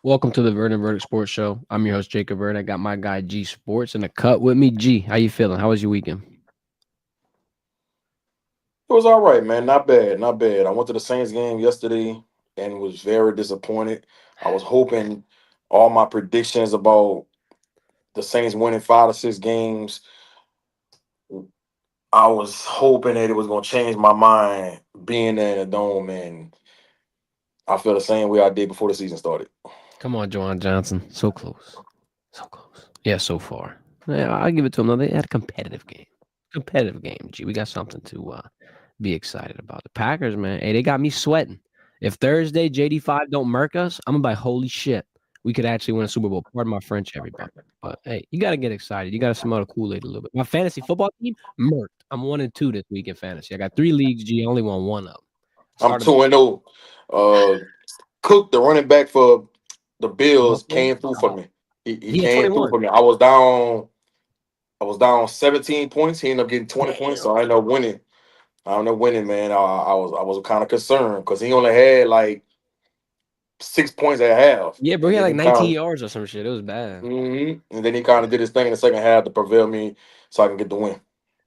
Welcome to the Verdin Verdict Sports Show. I'm your host, Jacob Verdin. I got my guy G Sports in the cut with me. G, how you feeling? How was your weekend? It was all right, man. Not bad, not bad. I went to the Saints game yesterday and was very disappointed. I was hoping all my predictions about the Saints winning 5 or 6 games, I was hoping that it was going to change my mind being there in the dome, and I feel the same way I did before the season started. Come on, Juwan Johnson. So close. So close. Yeah, so far. Yeah, I'll give it to them, though. They had a competitive game. Competitive game, G. We got something to be excited about. The Packers, man. Hey, they got me sweating. If Thursday JD5 don't murk us, I'm going to be like, holy shit. We could actually win a Super Bowl. Pardon my French, everybody. But hey, you got to get excited. You got to smell the Kool-Aid a little bit. My fantasy football team, murked. I'm 1-2 this week in fantasy. I got 3 leagues, G. I only won one of them. I'm Started 2-0. Cook, the running back for the Bills, Buffalo. came through for me. He He had came through 21. for me. I was down 17 points. He ended up getting 20 points, Damn. so I ended up winning. I ended up winning, man. I was kind of concerned because he only had like 6 points at half, Yeah, bro, he and had then like he kind 19 of, yards or some shit. It was bad. did his thing in the second half to prevail me, so I can get the win.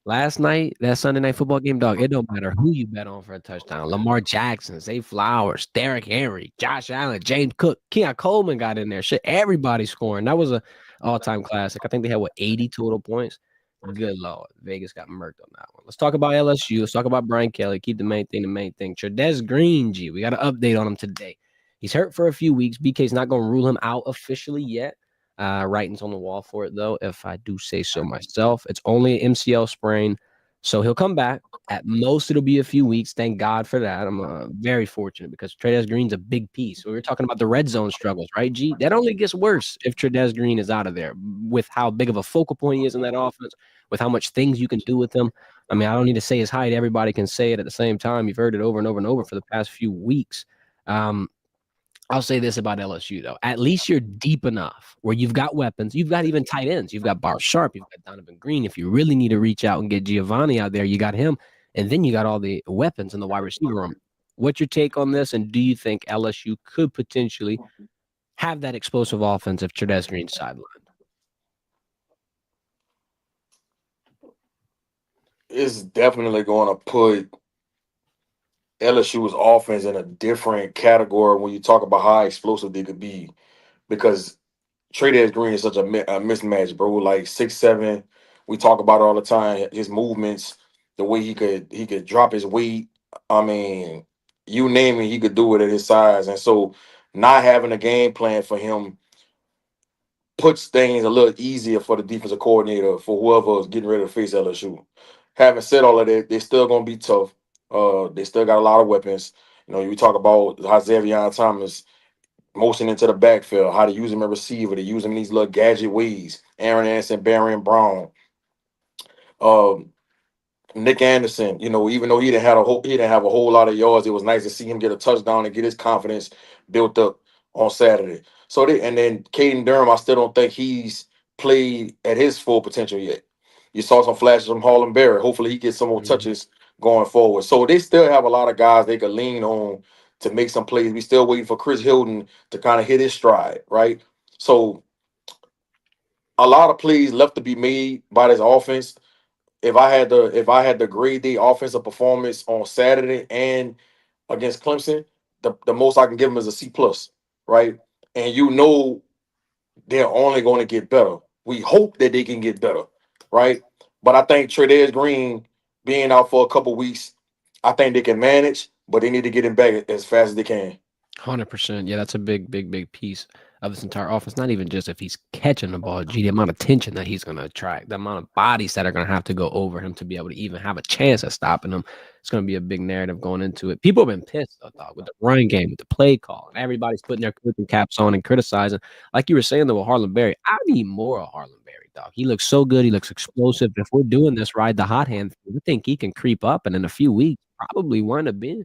Last night, that Sunday night football game, dog, it don't matter who you bet on for a touchdown. Lamar Jackson, Zay Flowers, Derrick Henry, Josh Allen, James Cook, Keon Coleman got in there. Shit, everybody scoring. That was a all-time classic. I think they had, 80 total points? Good Lord. Vegas got murked on that one. Let's talk about LSU. Let's talk about Brian Kelly. Keep the main thing the main thing. Trades Green, G. We got an update on him today. He's hurt for a few weeks. BK's not going to rule him out officially yet. Writing's on the wall for it, though, if I do say so myself. It's only an MCL sprain, so he'll come back. At most, it'll be a few weeks. Thank God for that. I'm very fortunate because Trades Green's a big piece. We were talking about the red zone struggles, right, G? That only gets worse if Trades Green is out of there with how big of a focal point he is in that offense, with how much things you can do with him. I mean, I don't need to say his height. Everybody can say it at the same time. You've heard it over and over and over for the past few weeks. Um, I'll say this about LSU though. At least you're deep enough where you've got weapons. You've got even tight ends. You've got Bar Sharp. You've got Donovan Green. If you really need to reach out and get Giovanni out there, you got him. And then you got all the weapons in the wide receiver room. What's your take on this? And do you think LSU could potentially have that explosive offense if Trades Green's sidelined? It's definitely going to put LSU's offense in a different category when you talk about how explosive they could be, because Trey Green is such a mismatch, bro. Like 6'7", we talk about it all the time. His movements, the way he could drop his weight. I mean, you name it, he could do it at his size. And so, not having a game plan for him puts things a little easier for the defensive coordinator for whoever is getting ready to face LSU. Having said all of that, they're still gonna be tough. They still got a lot of weapons. You know, you talk about how Xavier Thomas motion into the backfield, how to use him as a receiver, to use him in these little gadget ways. Aaron Anderson, Barry Brown, um, Nick Anderson. You know, even though he didn't have a whole lot of yards, it was nice to see him get a touchdown and get his confidence built up on Saturday. So and then Caden Durham, I still don't think he's played at his full potential yet. You saw some flashes from Harlem Barrett. Hopefully, he gets some more Mhm. touches going forward. So they still have a lot of guys they could lean on to make some plays. We still waiting for Chris Hilton to kind of hit his stride, right? So a lot of plays left to be made by this offense. If I had the grade the offensive performance on Saturday and against Clemson, the most I can give them is a C+, right? And you know they're only going to get better. We hope that they can get better, right? But I think Trey Green being out for a couple weeks, I think they can manage, but they need to get him back as fast as they can. 100%. Yeah, that's a big, big, big piece of this entire offense. Not even just if he's catching the ball, G, the amount of tension that he's going to attract, the amount of bodies that are going to have to go over him to be able to even have a chance at stopping him. It's going to be a big narrative going into it. People have been pissed, though, dog, with the run game, with the play call, and everybody's putting their coaching caps on and criticizing. Like you were saying, though, with Harlem Berry, I need more of Harlem Berry, dog. He looks so good. He looks explosive. If we're doing this ride the hot hand, we think he can creep up and in a few weeks probably wind up being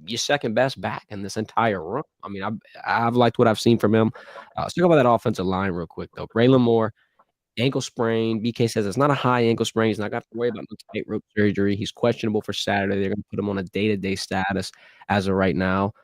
your second best back in this entire run. I mean, I've liked what I've seen from him. Let's talk about that offensive line real quick, though. Braylon Moore, ankle sprain. BK says it's not a high ankle sprain. He's not got to worry about no tightrope surgery. He's questionable for Saturday. They're going to put him on a day-to-day status as of right now.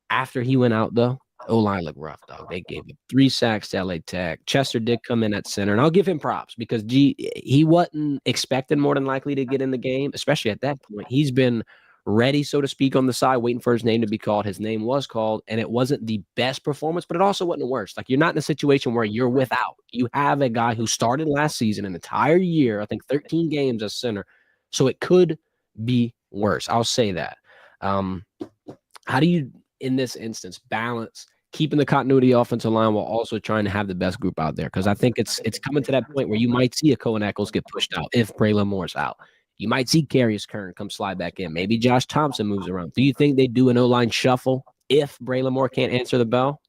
After he went out, though, O-line looked rough, dog. They gave up 3 sacks to LA Tech. Chester did come in at center, and I'll give him props because he wasn't expected more than likely to get in the game, especially at that point. He's been ready, so to speak, on the side, waiting for his name to be called. His name was called, and it wasn't the best performance, but it also wasn't the worst. Like, you're not in a situation where you're without. You have a guy who started last season an entire year, I think 13 games as center, so it could be worse. I'll say that. How do you, in this instance, balance keeping the continuity offensive line while also trying to have the best group out there? Because I think it's coming to that point where you might see a Cohen Eccles get pushed out if Braylon Moore's out. You might see Carius Kern come slide back in. Maybe Josh Thompson moves around. Do you think they do an O-line shuffle if Braylon Moore can't answer the bell?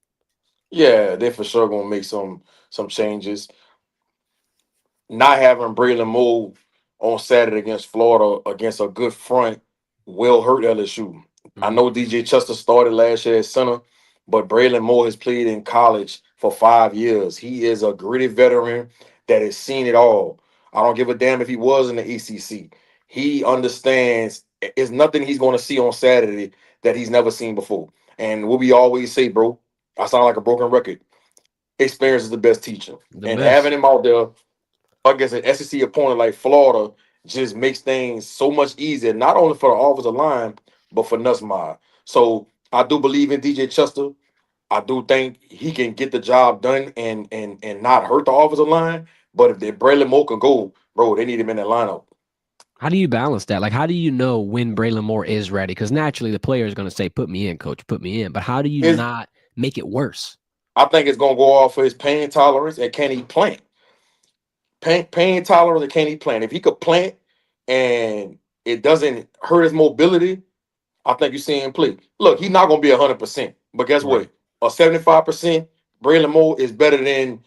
Yeah, they for sure gonna make some changes. Not having Braylon Moore on Saturday against Florida against a good front will hurt LSU. I Mhm. know DJ Chester started last year at center, but Braylon Moore has played in college for 5 years. He is a gritty veteran that has seen it all. I don't give a damn if he was in the ACC. He understands it's nothing he's going to see on Saturday that he's never seen before. And what we always say, bro, I sound like a broken record. Experience is the best teacher. The And having best. him out there against an SEC opponent like Florida just makes things so much easier, not only for the offensive line, but for Nussmeier. So I do believe in DJ Chester. I do think he can get the job done and not hurt the offensive line. But if they Braylon Moore can go, bro, they need him in that lineup. How do you balance that? Like, how do you know when Braylon Moore is ready? Because naturally the player is going to say, put me in, coach, put me in. But how do you His, not make it worse? I think it's gonna go off for his pain tolerance and can he plant? Pain tolerance and can he plant? If he could plant and it doesn't hurt his mobility, I think you see him play. Look, he's not gonna be 100%, but guess Right. what? A 75%, Braylon Moore is better than,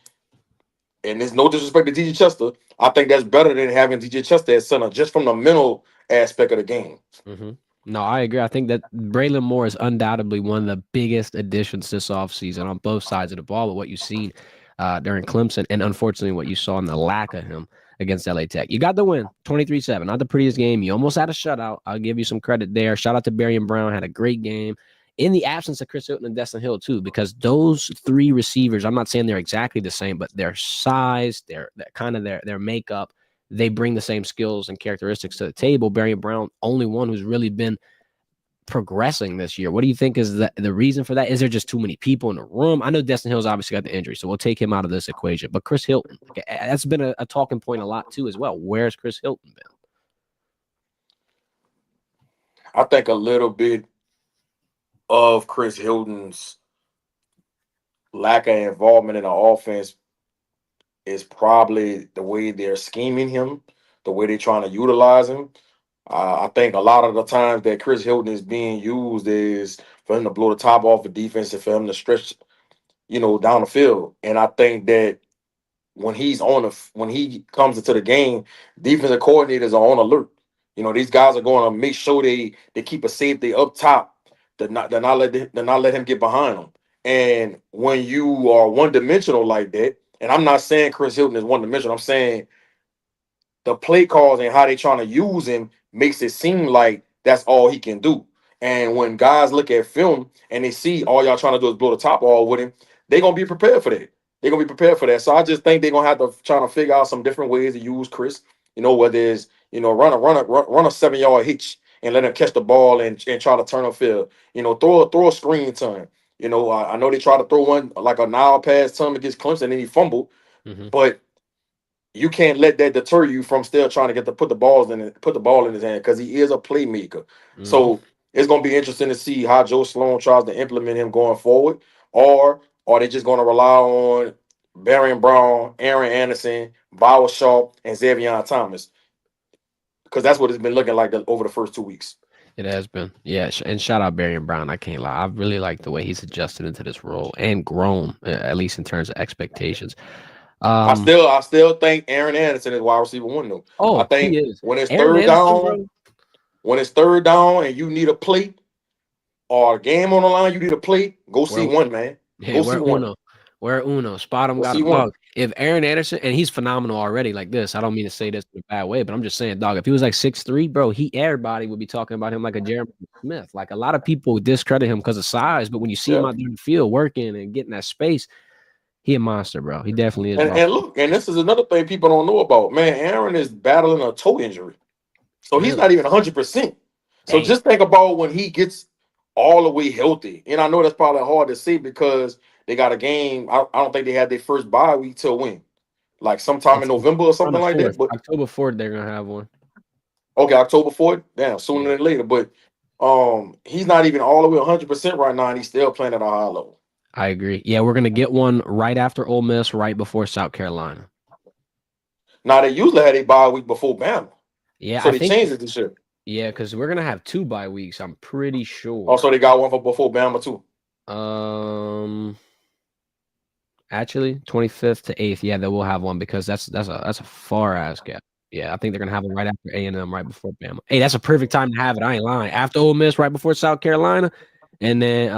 and there's no disrespect to DJ Chester. I think that's better than having DJ Chester at center, just from the mental aspect of the game. Mhm. No, I agree. I think that Braylon Moore is undoubtedly one of the biggest additions this offseason on both sides of the ball with what you've seen during Clemson and unfortunately what you saw in the lack of him against LA Tech. You got the win, 23-7. Not the prettiest game. You almost had a shutout. I'll give you some credit there. Shout out to Barry and Brown. Had a great game in the absence of Chris Hilton and Destin Hill, too, because those three receivers, I'm not saying they're exactly the same, but their size, their kind of their makeup, they bring the same skills and characteristics to the table. Barry Brown, only one who's really been progressing this year. What do you think is the reason for that? Is there just too many people in the room? I know Destin Hill's obviously got the injury, so we'll take him out of this equation. But Chris Hilton, that's been a talking point a lot too as well. Where's Chris Hilton been? I think a little bit of Chris Hilton's lack of involvement in the offense is probably the way they're scheming him, the way they're trying to utilize him. I think a lot of the times that Chris Hilton is being used is for him to blow the top off the defense and for him to stretch, down the field. And I think that when he comes into the game, defensive coordinators are on alert. These guys are going to make sure they keep a safety up top, to not let him get behind them. And when you are one dimensional like that, and I'm not saying Chris Hilton is one dimensional, I'm saying the play calls and how they trying to use him makes it seem like that's all he can do. And when guys look at film and they see all y'all trying to do is blow the top off with him, they're gonna be prepared for that. They're gonna be prepared for that. So I just think they're gonna have to try to figure out some different ways to use Chris. Whether it's run a 7 yard hitch and let him catch the ball and try to turn a field. Throw a screen to him. I know they try to throw one like a Nile pass to him against Clemson and he fumbled, Mm-hmm. but you can't let that deter you from still trying to put the ball in his hand because he is a playmaker. Mm-hmm. So it's gonna be interesting to see how Joe Sloan tries to implement him going forward, or are they just gonna rely on Barry Brown, Aaron Anderson, Bauer Shaw, and Xavier Thomas? Because that's what it's been looking like over the first 2 weeks. It has been. Yeah. And shout out Barry and Brown. I can't lie. I really like the way he's adjusted into this role and grown, at least in terms of expectations. Um, I still think Aaron Anderson is wide receiver one though. I oh, he think is. when it's Aaron third Anderson, down, bro. and you need a play or a game on the line, you need a play, go see Where one, man. Hey, Go see where one. Uno? Where Uno, spot him, Let's got see him. one. Dog, if Aaron Anderson, and he's phenomenal already like this, I don't mean to say this in a bad way, but I'm just saying, dog, if he was like 6'3", bro, everybody would be talking about him like a Jeremy Smith. Like a lot of people discredit him because of size, but when you see him Yeah. out there in the field working and getting that space, he a monster, bro. He definitely is, And bro. and look, and this is another thing people don't know about. Man, Aaron is battling a toe injury. So he's Really? not even 100%. So Dang. just think about when he gets all the way healthy. And I know that's probably hard to say because they got a game. I don't think they had their first bye week till when? Like sometime in It's November or on something the like that. 4th. But October 4th, they're gonna have one. okay, October 4th. Damn, sooner Yeah, than later. But he's not even all the way 100% right now, and he's still playing at a high level. I agree. Yeah, we're gonna get one right after Ole Miss, right before South Carolina. Now they usually had a bye week before Bama. Yeah, So I they think changed it this year. yeah, because we're gonna have 2 bye weeks. I'm pretty Also, sure. they got one for before Bama too. Um, Actually, 25th to 8th. Yeah, they will have one because that's a far ass gap. Yeah, I think they're gonna have it right after A&M, right before Bama. Hey, that's a perfect time to have it. I ain't lying. After Ole Miss, right before South Carolina, and then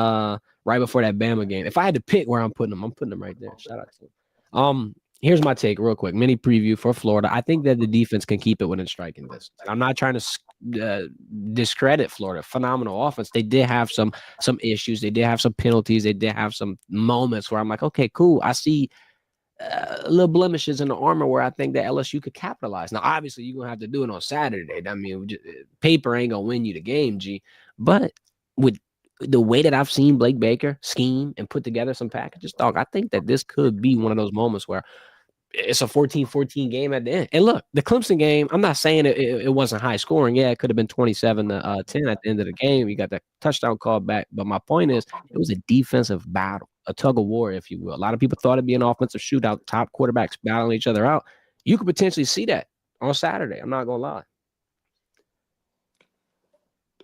right before that Bama game. If I had to pick where I'm putting them right there. Shout out to them. Here's my take, real quick. Mini preview for Florida. I think that the defense can keep it within striking distance. And I'm not trying to discredit Florida. Phenomenal offense. They did have some issues. They did have some penalties. They did have some moments where I'm like, okay, cool. I see little blemishes in the armor where I think that LSU could capitalize. Now, obviously, you're gonna have to do it on Saturday. I mean, paper ain't gonna win you the game, G. But with the way that I've seen Blake Baker scheme and put together some packages, dog, I think that this could be one of those moments where it's a 14-14 game at the end. And look, the Clemson game, I'm not saying it wasn't high scoring. Yeah, it could have been 27 to 10 at the end of the game. You got that touchdown call back. But my point is, it was a defensive battle, a tug of war, if you will. A lot of people thought it'd be an offensive shootout, top quarterbacks battling each other out. You could potentially see that on Saturday. I'm not going to lie.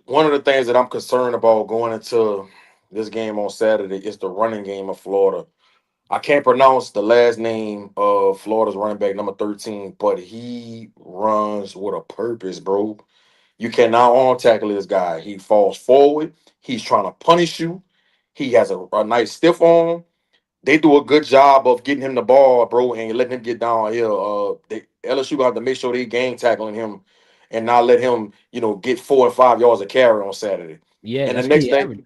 One of the things that I'm concerned about going into this game on Saturday is the running game of Florida. I can't pronounce the last name of Florida's running back number 13, but he runs with a purpose, bro. You cannot on tackle this guy. He falls forward. He's trying to punish you. He has a nice stiff arm. They do a good job of getting him the ball, bro, and letting him get downhill. LSU gonna have to make sure they gang tackling him and not let him, get 4 and 5 yards of carry on Saturday. Yeah, And the that's what next he thing, averaged.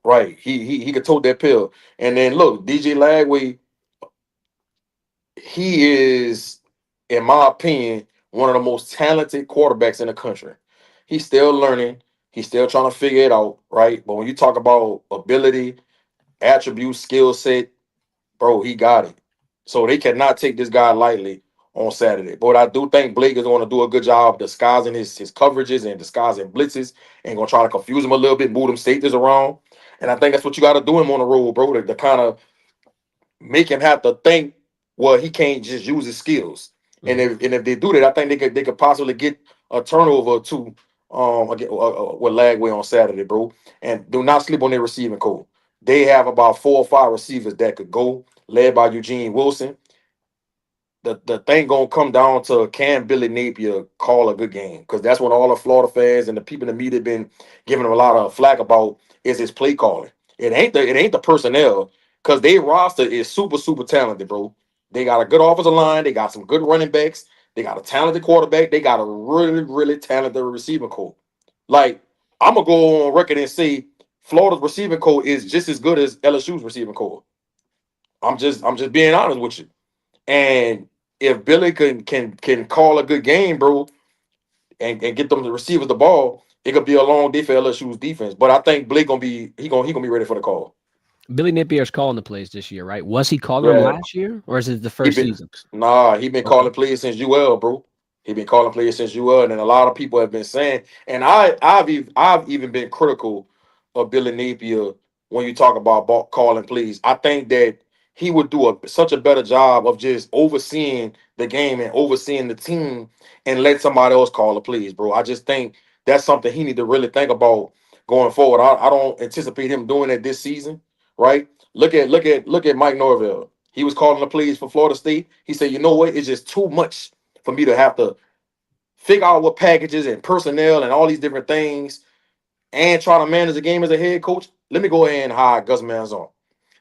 right, he could tote that pill. And then look, DJ Lagway, he is, in my opinion, one of the most talented quarterbacks in the country. He's still learning. He's still trying to figure it out, right? But when you talk about ability, attribute, skill set, bro, he got it. So they cannot take this guy lightly on Saturday. But I do think Blake is going to do a good job disguising his coverages and disguising blitzes and going to try to confuse him a little bit, move them safeties around. And I think that's what you got to do him on the road, bro, to kind of make him have to think, well, he can't just use his skills. And Mhm. if they do that, I think they could possibly get a turnover or two again, with Lagway on Saturday, bro. And do not sleep on their receiving core. They have about 4 or 5 receivers that could go, led by Eugene Wilson. The thing gonna come down to, can Billy Napier call a good game? Because that's what all the Florida fans and the people in the media been giving him a lot of flack about, is his play calling. It ain't the personnel, because their roster is super talented, bro. They got a good offensive line, they got some good running backs, they got a talented quarterback, they got a really talented receiving core. Like, I'm gonna go on record and say Florida's receiving core is just as good as LSU's receiving core. I'm just being honest with you. And if Billy can call a good game, bro, and get them the receivers the ball, it could be a long day for LSU's defense. But I think Blake gonna be ready for the call. Billy Napier's calling the plays this year, right? Was he calling them Yeah, last year, or is it the he first been season? he been Okay. calling plays since UL, bro. He been calling plays since UL, and a lot of people have been saying, and I've even been critical of Billy Napier when you talk about calling plays. I think that he would do such a better job of just overseeing the game and overseeing the team and let somebody else call the plays, bro. I just think that's something he need to really think about going forward. I don't anticipate him doing it this season, right? Look at Mike Norvell. He was calling the plays for Florida State. He said, you know what? It's just too much for me to have to figure out what packages and personnel and all these different things and try to manage the game as a head coach. Let me go ahead and hire Gus Malzahn.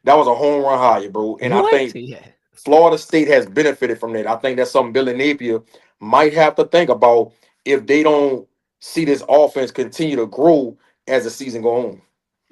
That was a home run hire, bro. And I What? think Yeah. Florida State has benefited from that. I think that's something Billy Napier might have to think about if they don't see this offense continue to grow as the season go on.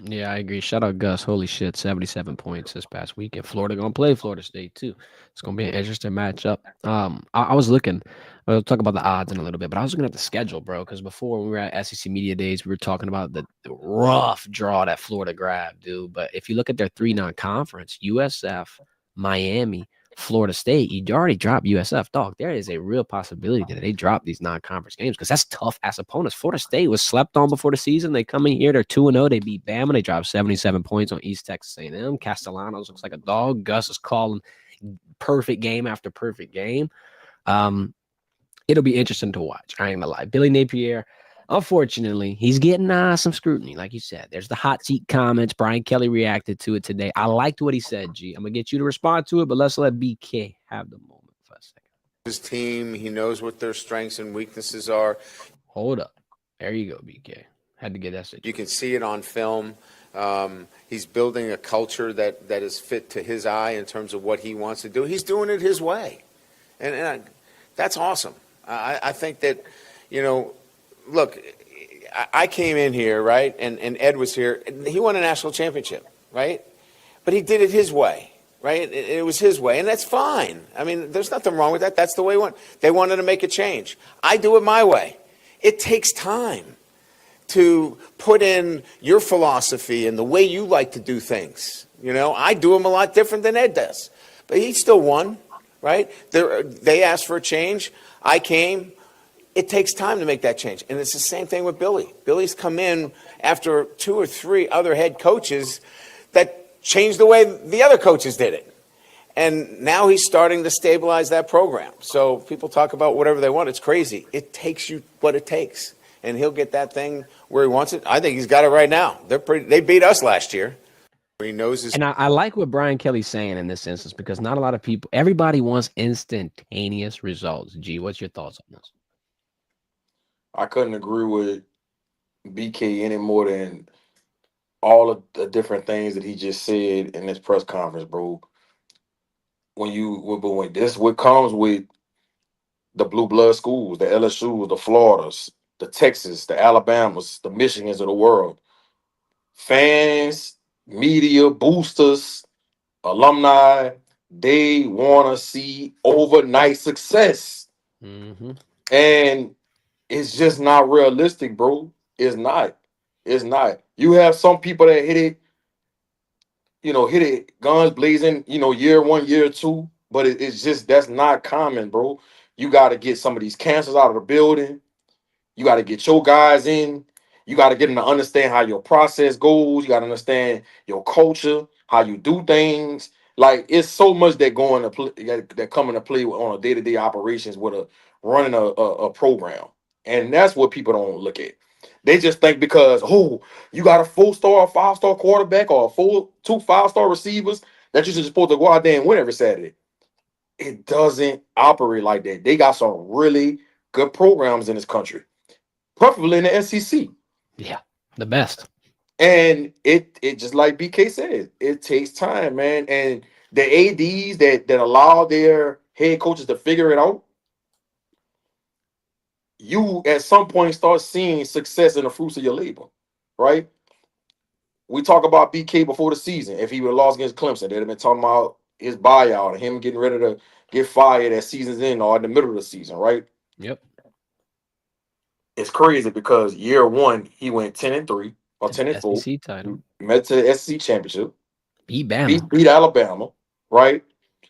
Yeah, I agree. Shout out Gus. Holy shit, 77 points this past week. And Florida gonna play Florida State too. It's gonna be an interesting matchup. I was looking. We'll talk about the odds in a little bit, but I was looking at the schedule, bro. Because before when we were at SEC Media Days, we were talking about the rough draw that Florida grabbed, dude. But if you look at their three non-conference, USF, Miami, Florida State, you already dropped USF, dog. There is a real possibility that they drop these non-conference games because that's tough as opponents. Florida State was slept on before the season. They come in here, they're 2-0. They beat Bama. They dropped 77 points on East Texas A&M. Castellanos looks like a dog. Gus is calling perfect game after perfect game. It'll be interesting to watch. I ain't gonna lie. Billy Napier, unfortunately, he's getting some scrutiny. Like you said, there's the hot seat comments. Brian Kelly reacted to it today. I liked what he said, G. I'm gonna get you to respond to it, but let's let BK have the moment for a second. His team, he knows what their strengths and weaknesses are. Hold up. There you go, BK. Had to get that situation. You can see it on film. He's building a culture that is fit to his eye in terms of what he wants to do. He's doing it his way. And that's awesome. I think that, look, I came in here, right, and Ed was here. And he won a national championship, right? But he did it his way, right? It was his way, and that's fine. I mean, there's nothing wrong with that. That's the way they wanted to make a change. I do it my way. It takes time to put in your philosophy and the way you like to do things. I do them a lot different than Ed does. But he still won, right? They asked for a change. I came. It takes time to make that change. And it's the same thing with Billy. Billy's come in after 2 or 3 other head coaches that changed the way the other coaches did it. And now he's starting to stabilize that program. So people talk about whatever they want. It's crazy. It takes you what it takes. And he'll get that thing where he wants it. I think he's got it right now. They beat us last year. He knows his. And I like what Brian Kelly's saying in this instance because not a lot of people, everybody wants instantaneous results. G, what's your thoughts on this? I couldn't agree with BK any more than all of the different things that he just said in this press conference, bro. When this what comes with the blue blood schools, the LSU, the Floridas, the Texas, the Alabamas, the Michigans of the world, fans, media, boosters, alumni, they want to see overnight success. Mm-hmm. And it's just not realistic, bro. It's not. It's not. You have some people that hit it guns blazing, year 1, year 2, but it's just that's not common, bro. You got to get some of these cancers out of the building. You got to get your guys in. You got to get them to understand how your process goes. You got to understand your culture, how you do things. Like it's so much that going to play that come into play on a day-to-day operations with running a program, and that's what people don't look at. They just think because you got a 4-star, 5-star quarterback or two 5-star receivers that you're just supposed to go out there and win every Saturday. It doesn't operate like that. They got some really good programs in this country, preferably in the SEC. Yeah, the best. And it just like BK said, it takes time, man. And the ADs that allow their head coaches to figure it out, you at some point start seeing success in the fruits of your labor, right? We talk about BK before the season. If he would have lost against Clemson, they'd have been talking about his buyout and him getting ready to get fired at season's end or in the middle of the season, right? Yep. It's crazy because year 1 he went 10-3 or To the 10-4, SEC title. met to the SEC championship, Beat Bama. beat Alabama, right?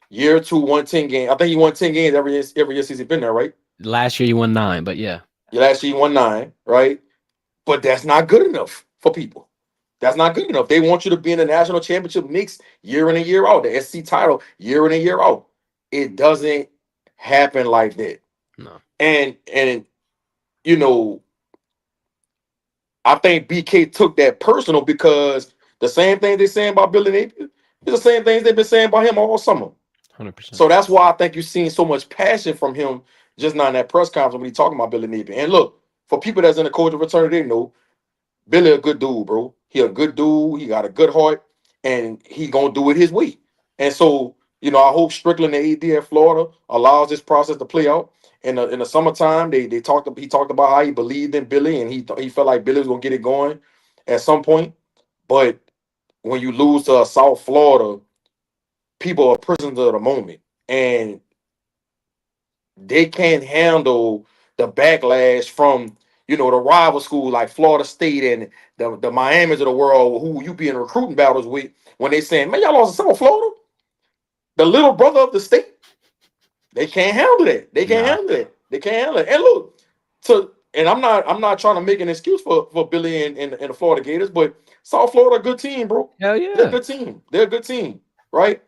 Year 2 won 10 games. I think he won 10 games every year since he's been there, right? Last year you won 9, but yeah. Last year he won 9, right? But that's not good enough for people. That's not good enough. They want you to be in the national championship mix year in and year out, the SC title year in and year out. It doesn't happen like that. No. And I think BK took that personal because the same thing they're saying about Billy Napier is the same things they've been saying about him all summer. 100%. So that's why I think you're seeing so much passion from him just now in that press conference when he's talking about Billy Napier. And look, for people that's in the coaching fraternity, they know Billy a good dude, bro. He a good dude. He got a good heart. and he gonna do it his way. And so, I hope Strickland, the AD at Florida, allows this process to play out. In the summertime, he talked about how he believed in Billy, and he felt like Billy was gonna get it going at some point. But when you lose to South Florida, people are prisoners of the moment, and they can't handle the backlash from the rival school like Florida State and the Miamis of the world who you be in recruiting battles with when they saying, man, y'all lost to South Florida, the little brother of the state. They can't handle that. They can't handle it. They can't handle it. And look, and I'm not trying to make an excuse for Billy and the Florida Gators, but South Florida a good team, bro. Hell yeah. They're a good team. They're a good team, right?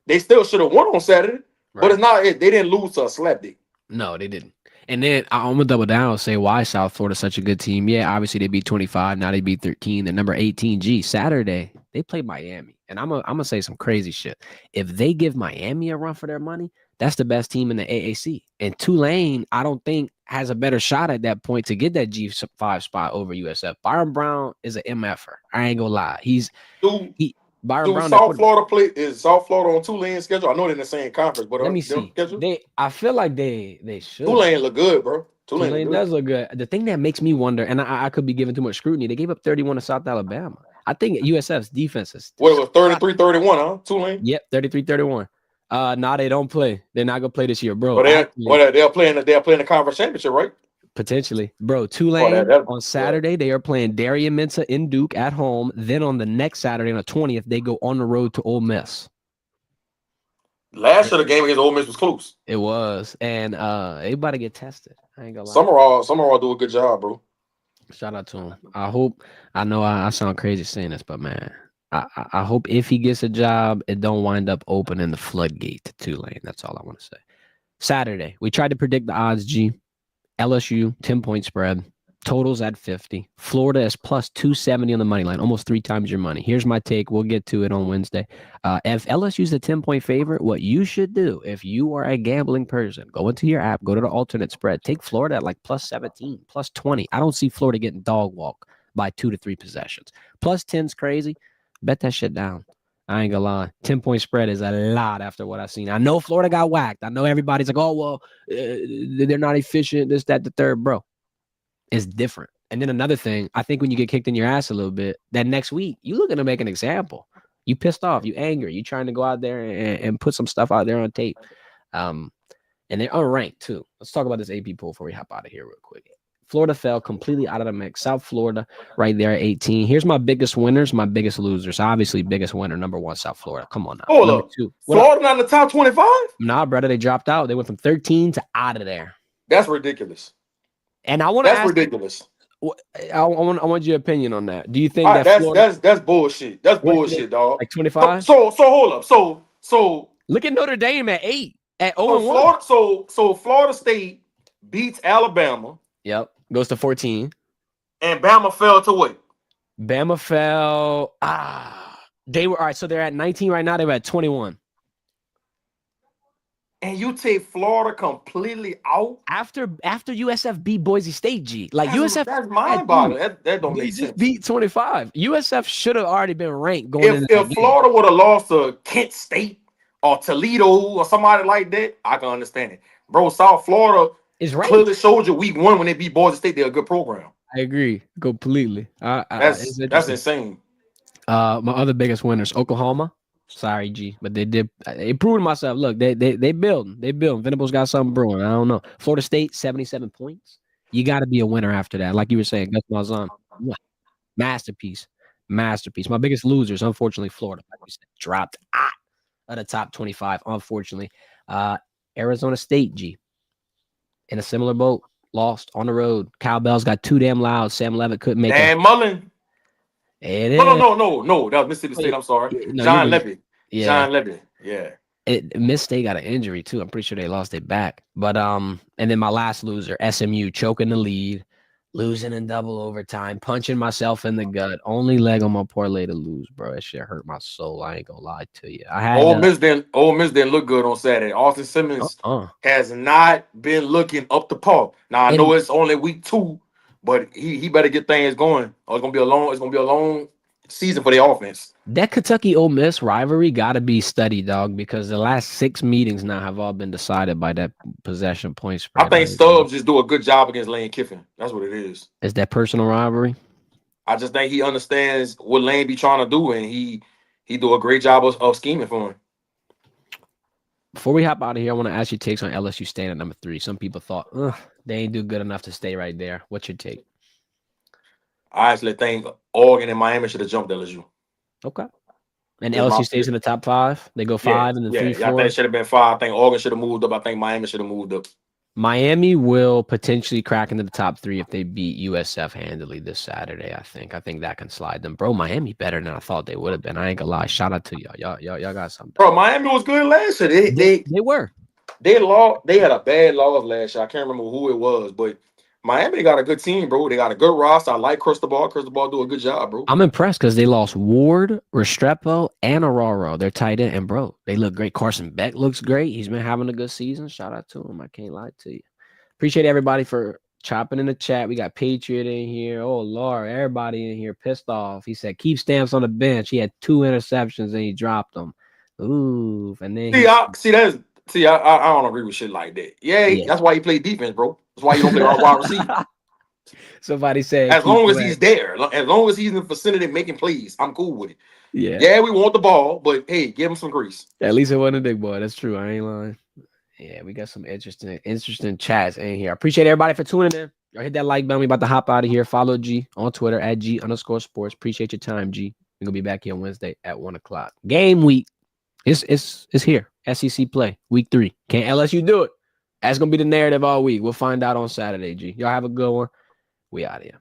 They still should have won on Saturday, but it's not. They didn't lose to a slapdick. No, they didn't. And then I'm gonna double down and say why South Florida's such a good team. Yeah, obviously they beat 25. Now they beat 13. They're number 18. G Saturday they play Miami, and I'm gonna say some crazy shit. If they give Miami a run for their money, that's the best team in the AAC. And Tulane, I don't think has a better shot at that point to get that G5 spot over USF. Byron Brown is an MFer. I ain't gonna lie. Byron Brown. South Florida is South Florida on Tulane's schedule? I know they're in the same conference, but let me see. I feel like they should. Tulane look good, bro. Tulane does look good. The thing that makes me wonder, and I could be giving too much scrutiny, they gave up 31 to South Alabama. I think USF's defense is what was 33-31, huh? Tulane? Yep, 33-31. Nah, they don't play. They're not gonna play this year, bro. But they're playing the conference championship, right? Potentially, bro. Tulane on Saturday, they are playing Darien Mensah in Duke at home. Then on the next Saturday, on the 20th, they go on the road to Ole Miss. Last year, the game against Ole Miss was close. It was, and they about to get tested. I ain't gonna lie. Summerall do a good job, bro. Shout out to him. I know I sound crazy saying this, but man, I hope if he gets a job, it don't wind up opening the floodgate to Tulane. That's all I want to say. Saturday, we tried to predict the odds, G. LSU, 10-point spread. Totals at 50. Florida is plus 270 on the money line, almost 3 times your money. Here's my take. We'll get to it on Wednesday. If LSU's a 10-point favorite, what you should do, if you are a gambling person, go into your app, go to the alternate spread. Take Florida at like plus 17, plus 20. I don't see Florida getting dog walk by 2 to 3 possessions. Plus 10's crazy. Bet that shit down. I ain't gonna lie. 10-point spread is a lot after what I've seen. I know Florida got whacked. I know everybody's like, oh, well, they're not efficient, this, that, the third. Bro, it's different. And then another thing, I think when you get kicked in your ass a little bit, that next week, you looking to make an example. You pissed off. You angry. You trying to go out there and put some stuff out there on tape. And they're unranked, too. Let's talk about this AP poll before we hop out of here real quick. Florida fell completely out of the mix. South Florida right there at 18. Here's my biggest winners, my biggest losers. Obviously, biggest winner, number 1, South Florida. Come on now. Hold up. 2. Florida not in the top 25? Nah, brother, they dropped out. They went from 13 to out of there. That's ridiculous. And I want to ask ridiculous. I want your opinion on that. Do you think that's bullshit? That's bullshit, dog. Like 25? So hold up. So look at Notre Dame at 8 at 0-1. So Florida State beats Alabama. Yep. Goes to 14. And Bama fell to what? Bama fell. They were all right. So they're at 19 right now. They were at 21. And you take Florida completely out after USF beat Boise State. G, like USF. That's mind-boggling. That don't make sense. Beat 25. USF should have already been ranked going. If Florida would have lost to Kent State or Toledo or somebody like that, I can understand it, bro. South Florida is clearly showed you week 1 when they beat Boise State. They're a good program. I agree completely. That's insane. My other biggest winners, Oklahoma. Sorry, G, but they proved myself. Look, they building. Venables got something brewing. I don't know. Florida State, 77 points. You got to be a winner after that. Like you were saying, Gus Malzahn, masterpiece. My biggest losers, unfortunately, Florida, like we said, dropped out of the top 25. Unfortunately, Arizona State, G, in a similar boat, lost on the road. Cowbells got too damn loud. Sam Levitt couldn't make it. Dan Mullen. No. That was Mississippi State. I'm sorry. No, John Levy. Yeah. John Levy. Yeah. Miss State got an injury too. I'm pretty sure they lost it back. But and then my last loser, SMU, choking the lead, losing in double overtime, punching myself in the gut. Only leg on my parlay to lose, bro. That shit hurt my soul. I ain't gonna lie to you. Ole Miss didn't look good on Saturday. Austin Simmons has not been looking up to par. Now I know it's only week 2. But he better get things going. Or it's gonna be a long season for their offense. That Kentucky Ole Miss rivalry got to be studied, dog, because the last 6 meetings now have all been decided by that possession point I spread. think Stubbs just do a good job against Lane Kiffin. That's what it is. Is that personal rivalry? I just think he understands what Lane be trying to do, and he do a great job of scheming for him. Before we hop out of here, I want to ask you takes on LSU staying at number 3. Some people thought, they ain't do good enough to stay right there. What's your take? I actually think Oregon and Miami should have jumped LSU. Okay. And That's my LSU stays in the top 5? They go 5 and then 3, 4? I think it should have been 5. I think Oregon should have moved up. I think Miami should have moved up. Miami will potentially crack into the top 3 if they beat USF handily this Saturday, I think. I think that can slide them. Bro, Miami better than I thought they would have been. I ain't gonna lie. Shout out to y'all. Y'all got something. Bro, Miami was good last year. They were. They lost. They had a bad loss last year. I can't remember who it was, but Miami got a good team, bro. They got a good roster. I like Cristobal. Cristobal do a good job, bro. I'm impressed because they lost Ward, Restrepo, and Aurora. They're tight end, and bro, they look great. Carson Beck looks great. He's been having a good season. Shout out to him. I can't lie to you. Appreciate everybody for chopping in the chat. We got Patriot in here. Oh Lord, everybody in here pissed off. He said keep Stamps on the bench. He had 2 interceptions and he dropped them. Ooh, and then I don't agree with shit like that. Yeah. That's why he played defense, bro. That's why you don't play wide receiver. Somebody said as long as he's there, as long as he's in the vicinity making plays, I'm cool with it. Yeah, we want the ball, but hey, give him some grease. At least it wasn't a big boy. That's true. I ain't lying. Yeah, we got some interesting chats in here. I appreciate everybody for tuning in. Y'all hit that like button. We about to hop out of here. Follow G on Twitter at G_sports. Appreciate your time, G. We're gonna be back here on Wednesday at 1:00. Game week. It's here. SEC play week 3. Can LSU do it? That's gonna be the narrative all week. We'll find out on Saturday, G. Y'all have a good one. We out of here.